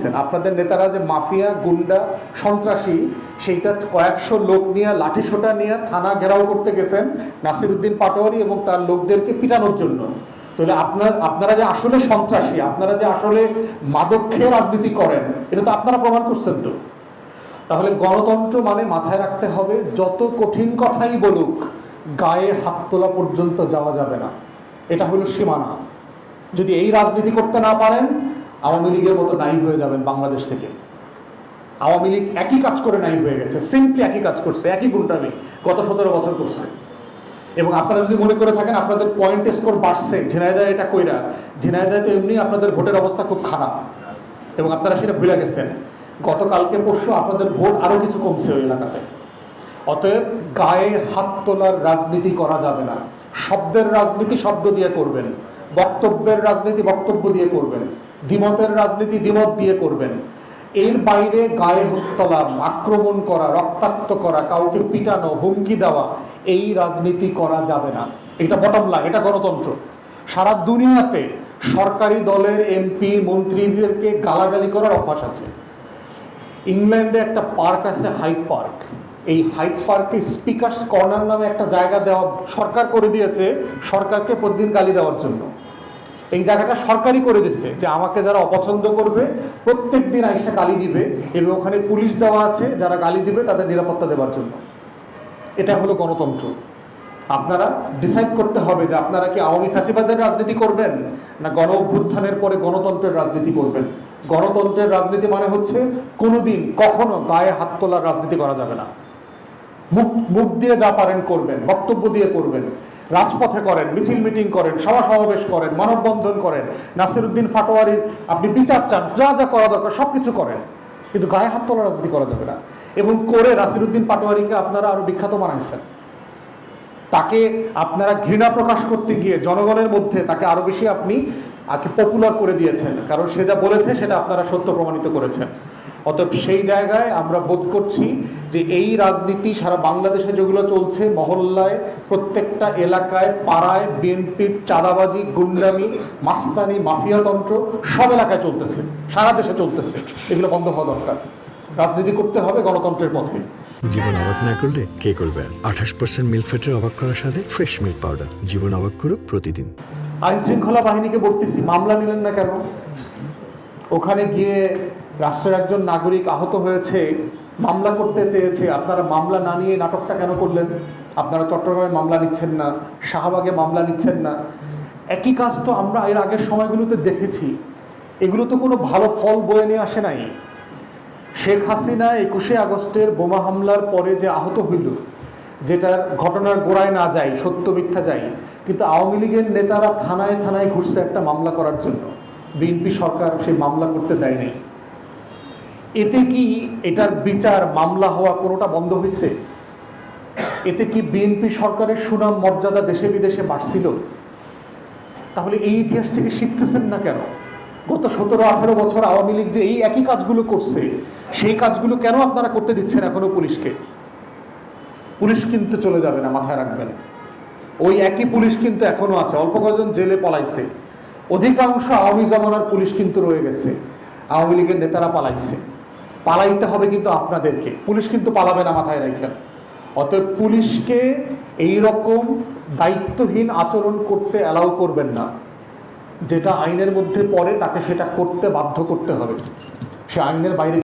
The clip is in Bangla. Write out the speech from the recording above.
দিচ্ছেন। আপনাদের নেতারা যে মাফিয়া, গুন্ডা, সন্ত্রাসী, সেইটা কয়েকশো লোক নিয়ে লাঠিসোঁটা নিয়ে থানা ঘেরাও করতে গেছেন নাসিরউদ্দিন পাটোয়ারি এবং তার লোকদেরকে পিটানোর জন্য। তাহলে আপনারা যে আসলে সন্ত্রাসী, আপনারা যে আসলে মাদক খেয়ে রাজনীতি করেন, এটা তো আপনারা প্রমাণ করছেন। তো তাহলে গণতন্ত্র মানে মাথায় রাখতে হবে, যত কঠিন কথাই বলুক গায়ে হাত তোলা পর্যন্ত যাওয়া যাবে না। এটা হলো সীমানা। যদি এই রাজনীতি করতে না পারেন, আওয়ামী লীগের মতো নাই হয়ে যাবেন বাংলাদেশ থেকে। আওয়ামী লীগ একই কাজ করে নাই হয়ে গেছে, সিম্পলি একই কাজ করছে, একই গুন্ডামি গত 17 বছর করছে। এবং আপনারা যদি মনে করে থাকেন আপনাদের পয়েন্ট স্কোর বাড়ছে ঝিনাইদহ এটা কইরা, ঝিনাইদহ তো এমনি আপনাদের ভোটের অবস্থা খুব খারাপ এবং আপনারা সেটা ভুলে গেছেন। গতকালকে পরশু আপনাদের ভোট আরো কিছু কমছে ওই এলাকাতে। অতএব গায়ে হাত তোলার রাজনীতি করা যাবে না। শব্দের রাজনীতি শব্দ দিয়ে করবেন, বক্তব্যের রাজনীতি বক্তব্য দিয়ে করবেন, দ্বিমতের রাজনীতি দ্বিমত দিয়ে করবেন। এর বাইরে গায়ে হাত তোলা, আক্রমণ করা, রক্তাক্ত করা, কাউকে পিটানো, হুমকি দেওয়া, এই রাজনীতি করা যাবে না। এটা বটম লাইন, এটা গণতন্ত্র। সারা দুনিয়াতে সরকারি দলের এমপি মন্ত্রীদেরকে গালাগালি করার অভ্যাস আছে। ইংল্যান্ডে একটা পার্ক আছে, হাইড পার্ক। এই হাইড পার্কে স্পিকার্স কর্নার নামে একটা জায়গা দেওয়া সরকার করে দিয়েছে, সরকারকে প্রতিদিন গালি দেওয়ার জন্য। এই জায়গাটা সরকারই করে দিচ্ছে যে আমাকে যারা অপছন্দ করবে প্রত্যেক দিন আইসা গালি দিবে, এবং ওখানে পুলিশ দেওয়া আছে যারা গালি দিবে তাদের নিরাপত্তা দেওয়ার জন্য। এটা হলো গণতন্ত্র। আপনারা ডিসাইড করতে হবে যে আপনারা কি আওয়ামী ফ্যাসিবাদের রাজনীতি করবেন না গণ অভ্যুত্থানের পরে গণতন্ত্রের রাজনীতি করবেন। গণতন্ত্রের রাজনীতি মানে হচ্ছে কোনোদিন কখনো গায়ে হাত তোলার রাজনীতি করা যাবে না। মুখ দিয়ে যা পারেন করবেন, বক্তব্য দিয়ে করবেন, রাজপথে করেন, মিছিল মিটিং করেন, সভা সমাবেশ করেন, মানববন্ধন করেন, নাসিরউদ্দিন পাটোয়ারির আপনি বিচার চান, যা যা করা দরকার সবকিছু করেন, কিন্তু গায়ে হাত তোলার রাজনীতি করা যাবে না। এবং করে নাসিরউদ্দিন পাটোয়ারিকে আপনারা আরো বিখ্যাত বানাইছেন। তাকে আপনারা ঘৃণা প্রকাশ করতে গিয়ে জনগণের মধ্যে তাকে আরো বেশি আপনি পপুলার করে দিয়েছেন, কারণ সে যা বলেছে সেটা আপনারা সত্য প্রমাণিত করেছেন। অতএব সেই জায়গায় আমরা বোধ করছি যে এই রাজনীতি সারা বাংলাদেশে যেগুলো চলছে, মহল্লায়, প্রত্যেকটা এলাকায়, পাড়ায় বিএনপির চাঁদাবাজি, গুন্ডামি, মাস্তানি, মাফিয়াতন্ত্র সব এলাকায় চলতেছে, সারা দেশে চলতেছে। এগুলো বন্ধ হওয়া দরকার। রাজনীতি করতে হবে গণতন্ত্রের পথে। জীবন অবাক না করলে কে করবে? 28% মিল্ক ফ্যাটের অবাক করার সাথে ফ্রেশ মিল্ক পাউডার। জীবন অবাক করুক প্রতিদিন। আইন শৃঙ্খলা বাহিনীকে বলতেছি, মামলা নিলেন না কেন? ওখানে গিয়ে রাষ্ট্রের একজন নাগরিক আহত হয়েছে, মামলা করতে চেয়েছে, আপনারা মামলা না নিয়ে নাটকটা কেন করলেন? আপনারা চট্টগ্রামে মামলা নিচ্ছেন না, শাহবাগে মামলা নিচ্ছেন না। একই কাজ তো আমরা এর আগের সময়গুলোতে দেখেছি। এগুলো তো কোনো ভালো ফল বয়ে নিয়ে আসে নাই। শেখ হাসিনা 21শে আগস্টের বোমা হামলার পরে যে আহত হইল, যেটার ঘটনার গোড়ায় না যাই, সত্য মিথ্যা যাই, কিন্তু আওয়ামী লীগের নেতারা থানায় থানায় ঘুরছে একটা মামলা করার জন্য। বিএনপি সরকার সেই মামলা করতে দেয় নাই। এতে কি এটার বিচার, মামলা হওয়া কোনোটা বন্ধ হয়েছে? এতে কি বিএনপি সরকারের সুনাম মর্যাদা দেশে বিদেশে বাড়ছিল? তাহলে এই ইতিহাস থেকে শিখতেছেন না কেন? গত 17-18 বছর আওয়ামী লীগ যে এই একই কাজগুলো করছে, সেই কাজগুলো কেন আপনারা করতে দিচ্ছেন এখনো পুলিশকে? পুলিশ কিন্তু চলে যাবে না, মাথায় রাখবেন। ওই একই পুলিশ কিন্তু এখনো আছে, অল্প কজন জেলে পলাইছে, অধিকাংশ আওয়ামী জমানার পুলিশ কিন্তু রয়ে গেছে। আওয়ামী লীগের নেতারা পালাইছে, পালাইতে হবে কিন্তু আপনাদেরকে। পুলিশ কিন্তু পালাবে না, মাথায় রাখেন। অতএব পুলিশকে এইরকম দায়িত্বহীন আচরণ করতে অ্যালাউ করবেন না। যেটা আইনের মধ্যে পড়ে তাকে সেটা করতে বাধ্য করতে হবে। সে আইনের বাইরে